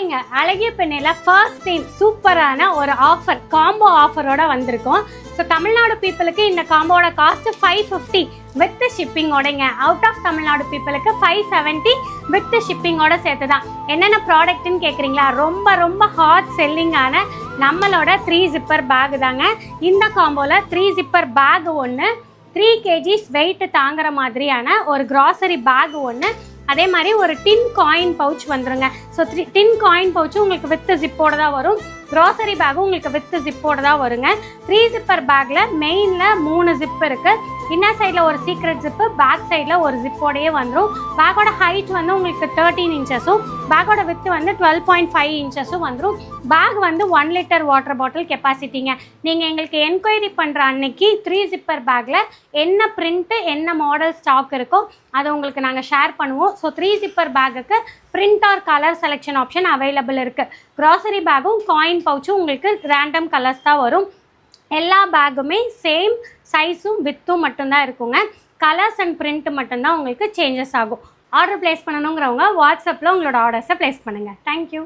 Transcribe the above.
ஹாய்ங்க, அழகிய பெண்ணில் first time சூப்பரான ஒரு ஆஃபர், காம்போ ஆஃபரோட வந்திருக்கோம். ஸோ தமிழ்நாடு பீப்புளுக்கு இந்த காம்போட காஸ்ட் 550 வித் ஷிப்பிங்கோடைங்க. அவுட் ஆஃப் தமிழ்நாடு பீப்புளுக்கு 570 வித் ஷிப்பிங்கோட சேர்த்து தான். என்னென்ன ப்ராடக்ட்னு கேட்குறீங்களா? ரொம்ப ரொம்ப ஹாட் செல்லிங்கான நம்மளோட 3 ஜிப்பர் பேக் தாங்க. இந்த காம்போவில் 3 ஜிப்பர் பேக் ஒன்று, 3 kgs வெயிட் தாங்குற மாதிரியான ஒரு கிராசரி பேக் ஒன்று, அதே மாதிரி ஒரு டின் காயின் பவுச் வந்துருங்க. ஸோ டின் காயின் பவுச்சு உங்களுக்கு வித் ஜிப்போட தான் வரும். க்ராசரி பேக்கும் உங்களுக்கு வித் ஜிப்போட தான் வருங்க. 3 ஜிப்பர் பேக்கில் மெயினில் 3 ஜிப் இருக்குது. இன்னர் சைடில் ஒரு சீக்ரெட் ஜிப்பு, பேக் சைடில் ஒரு ஜிப்போடையே வந்துடும். பேக்கோட ஹைட் வந்து உங்களுக்கு 13 இன்ச்சஸும், பேக்கோட வித்து வந்து 12.5 இன்ச்சஸும் வந்துடும். பேக் வந்து 1 லிட்டர் வாட்டர் பாட்டில் கெப்பாசிட்டிங்க. நீங்கள் எங்களுக்கு என்கொயரி பண்ணுற அன்னைக்கு 3 ஜிப்பர் பேக்கில் என்ன பிரிண்ட்டு என்ன மாடல் ஸ்டாக் இருக்கோ அதை உங்களுக்கு நாங்கள் ஷேர் பண்ணுவோம். ஸோ 3 ஜிப்பர் பேக்குக்கு print or colour selection option available இருக்குது. க்ராசரி பேக்கும் காயின் பவுச்சும் உங்களுக்கு ரேண்டம் கலர்ஸ் தான் வரும். எல்லா பேக்குமே சேம் சைஸும் வித்தும் மட்டும்தான் இருக்குங்க. கலர்ஸ் அண்ட் பிரிண்ட் மட்டும்தான் உங்களுக்கு சேஞ்சஸ் ஆகும். ஆர்டர் ப்ளேஸ் பண்ணணுங்கிறவங்க வாட்ஸ்அப்பில் உங்களோட ஆர்டர்ஸை ப்ளேஸ் பண்ணுங்கள். தேங்க்யூ.